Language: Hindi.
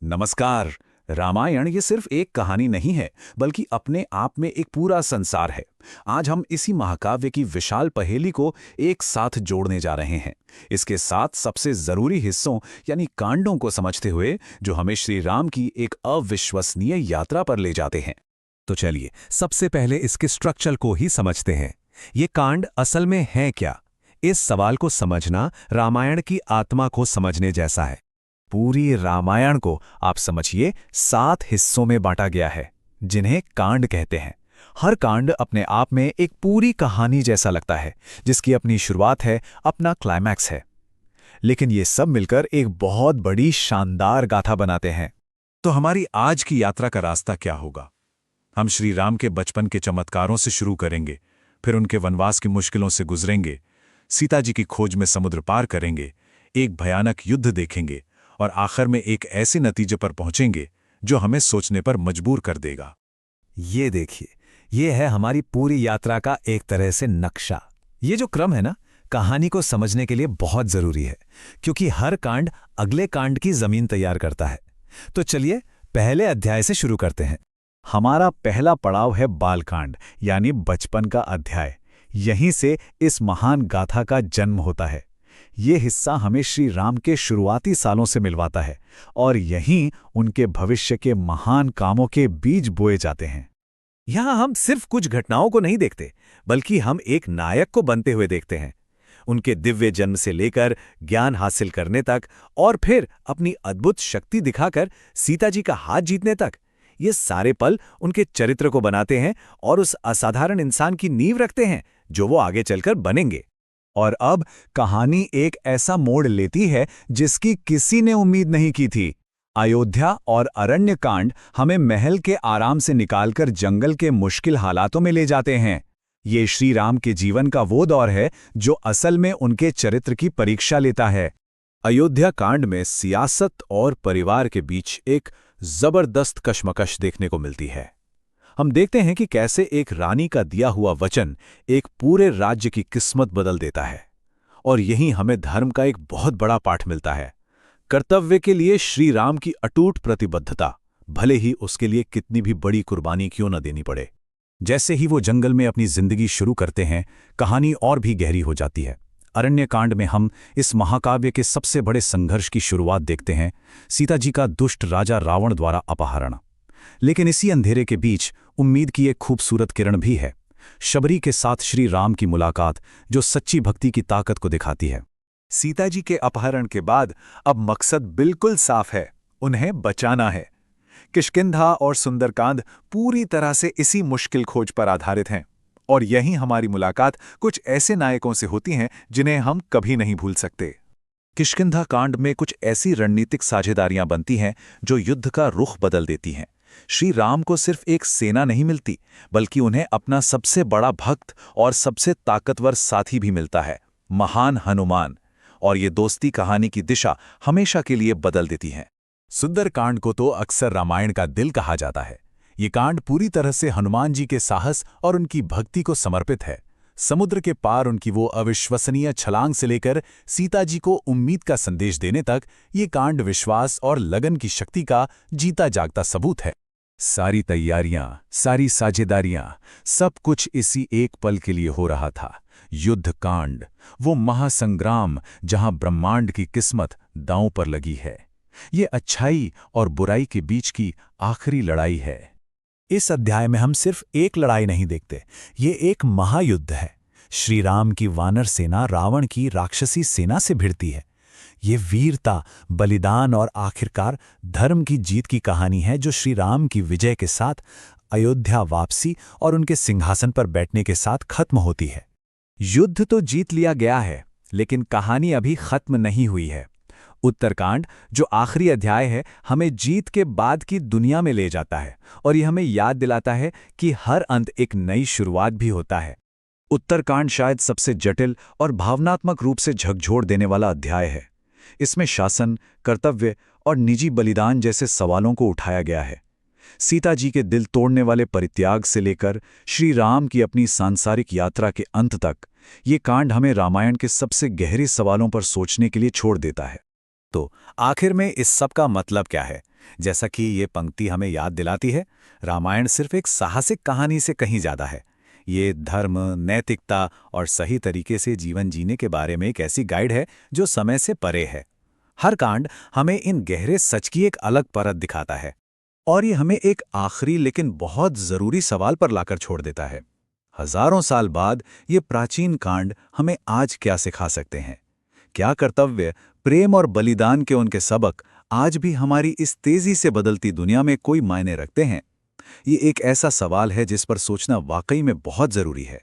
नमस्कार। रामायण ये सिर्फ एक कहानी नहीं है, बल्कि अपने आप में एक पूरा संसार है। आज हम इसी महाकाव्य की विशाल पहेली को एक साथ जोड़ने जा रहे हैं, इसके साथ सबसे जरूरी हिस्सों यानी कांडों को समझते हुए, जो हमें श्री राम की एक अविश्वसनीय यात्रा पर ले जाते हैं। तो चलिए सबसे पहले इसके स्ट्रक्चर को ही समझते हैं। ये कांड असल में है क्या? इस सवाल को समझना रामायण की आत्मा को समझने जैसा है। पूरी रामायण को आप समझिए 7 हिस्सों में बांटा गया है, जिन्हें कांड कहते हैं। हर कांड अपने आप में एक पूरी कहानी जैसा लगता है, जिसकी अपनी शुरुआत है, अपना क्लाइमैक्स है। लेकिन ये सब मिलकर एक बहुत बड़ी शानदार गाथा बनाते हैं। तो हमारी आज की यात्रा का रास्ता क्या होगा? हम श्री राम के बचपन के चमत्कारों से शुरू करेंगे, फिर उनके वनवास की मुश्किलों से गुजरेंगे, सीता जी की खोज में समुद्र पार करेंगे, एक भयानक युद्ध देखेंगे और आखिर में एक ऐसे नतीजे पर पहुंचेंगे जो हमें सोचने पर मजबूर कर देगा। ये देखिए, ये है हमारी पूरी यात्रा का एक तरह से नक्शा। ये जो क्रम है ना, कहानी को समझने के लिए बहुत जरूरी है, क्योंकि हर कांड अगले कांड की जमीन तैयार करता है। तो चलिए पहले अध्याय से शुरू करते हैं। हमारा पहला पड़ाव है बालकांड, यानी बचपन का अध्याय। यहीं से इस महान गाथा का जन्म होता है। ये हिस्सा हमें श्री राम के शुरुआती सालों से मिलवाता है और यहीं उनके भविष्य के महान कामों के बीज बोए जाते हैं। यहां हम सिर्फ कुछ घटनाओं को नहीं देखते, बल्कि हम एक नायक को बनते हुए देखते हैं। उनके दिव्य जन्म से लेकर ज्ञान हासिल करने तक और फिर अपनी अद्भुत शक्ति दिखाकर सीता जी का हाथ जीतने तक, ये सारे पल उनके चरित्र को बनाते हैं और उस असाधारण इंसान की नींव रखते हैं जो वो आगे चलकर बनेंगे। और अब कहानी एक ऐसा मोड़ लेती है जिसकी किसी ने उम्मीद नहीं की थी। अयोध्या और अरण्यकांड हमें महल के आराम से निकालकर जंगल के मुश्किल हालातों में ले जाते हैं। ये श्री राम के जीवन का वो दौर है जो असल में उनके चरित्र की परीक्षा लेता है। अयोध्या कांड में सियासत और परिवार के बीच एक जबरदस्त कशमकश देखने को मिलती है। हम देखते हैं कि कैसे एक रानी का दिया हुआ वचन एक पूरे राज्य की किस्मत बदल देता है। और यहीं हमें धर्म का एक बहुत बड़ा पाठ मिलता है। कर्तव्य के लिए श्री राम की अटूट प्रतिबद्धता, भले ही उसके लिए कितनी भी बड़ी कुर्बानी क्यों न देनी पड़े। जैसे ही वो जंगल में अपनी जिंदगी शुरू करते हैं, कहानी और भी गहरी हो जाती है। अरण्यकांड में हम इस महाकाव्य के सबसे बड़े संघर्ष की शुरुआत देखते हैं, सीता जी का दुष्ट राजा रावण द्वारा अपहरण। लेकिन इसी अंधेरे के बीच उम्मीद की एक खूबसूरत किरण भी है, शबरी के साथ श्री राम की मुलाकात, जो सच्ची भक्ति की ताकत को दिखाती है। सीता जी के अपहरण के बाद अब मकसद बिल्कुल साफ है, उन्हें बचाना है। किष्किंधा और सुंदरकांड पूरी तरह से इसी मुश्किल खोज पर आधारित हैं। और यहीं हमारी मुलाकात कुछ ऐसे नायकों से होती हैं जिन्हें हम कभी नहीं भूल सकते। किष्किंधा कांड में कुछ ऐसी रणनीतिक साझेदारियां बनती हैं जो युद्ध का रुख बदल देती हैं। श्री राम को सिर्फ एक सेना नहीं मिलती, बल्कि उन्हें अपना सबसे बड़ा भक्त और सबसे ताकतवर साथी भी मिलता है, महान हनुमान। और ये दोस्ती कहानी की दिशा हमेशा के लिए बदल देती है। सुंदरकांड को तो अक्सर रामायण का दिल कहा जाता है। ये कांड पूरी तरह से हनुमान जी के साहस और उनकी भक्ति को समर्पित है। समुद्र के पार उनकी वो अविश्वसनीय छलांग से लेकर सीता जी को उम्मीद का संदेश देने तक, ये कांड विश्वास और लगन की शक्ति का जीता जागता सबूत है। सारी तैयारियां, सारी साझेदारियां, सब कुछ इसी एक पल के लिए हो रहा था। युद्ध कांड, वो महासंग्राम जहां ब्रह्मांड की किस्मत दांव पर लगी है। ये अच्छाई और बुराई के बीच की आखिरी लड़ाई है। इस अध्याय में हम सिर्फ एक लड़ाई नहीं देखते, ये एक महायुद्ध है। श्री राम की वानर सेना रावण की राक्षसी सेना से भिड़ती है। ये वीरता, बलिदान और आखिरकार धर्म की जीत की कहानी है, जो श्री राम की विजय के साथ अयोध्या वापसी और उनके सिंहासन पर बैठने के साथ खत्म होती है। युद्ध तो जीत लिया गया है, लेकिन कहानी अभी खत्म नहीं हुई है। उत्तरकांड, जो आखिरी अध्याय है, हमें जीत के बाद की दुनिया में ले जाता है और ये हमें याद दिलाता है कि हर अंत एक नई शुरुआत भी होता है। उत्तरकांड शायद सबसे जटिल और भावनात्मक रूप से झकझोर देने वाला अध्याय है। इसमें शासन, कर्तव्य और निजी बलिदान जैसे सवालों को उठाया गया है। सीता जी के दिल तोड़ने वाले परित्याग से लेकर श्री राम की अपनी सांसारिक यात्रा के अंत तक, ये कांड हमें रामायण के सबसे गहरे सवालों पर सोचने के लिए छोड़ देता है। तो आखिर में इस सब का मतलब क्या है? जैसा कि ये पंक्ति हमें याद दिलाती है, रामायण सिर्फ एक साहसिक कहानी से कहीं ज्यादा है। ये धर्म, नैतिकता और सही तरीके से जीवन जीने के बारे में एक ऐसी गाइड है जो समय से परे है। हर कांड हमें इन गहरे सच की एक अलग परत दिखाता है। और ये हमें एक आखिरी लेकिन बहुत जरूरी सवाल पर लाकर छोड़ देता है। हजारों साल बाद ये प्राचीन कांड हमें आज क्या सिखा सकते हैं? क्या कर्तव्य, प्रेम और बलिदान के उनके सबक आज भी हमारी इस तेजी से बदलती दुनिया में कोई मायने रखते हैं? ये एक ऐसा सवाल है जिस पर सोचना वाकई में बहुत जरूरी है।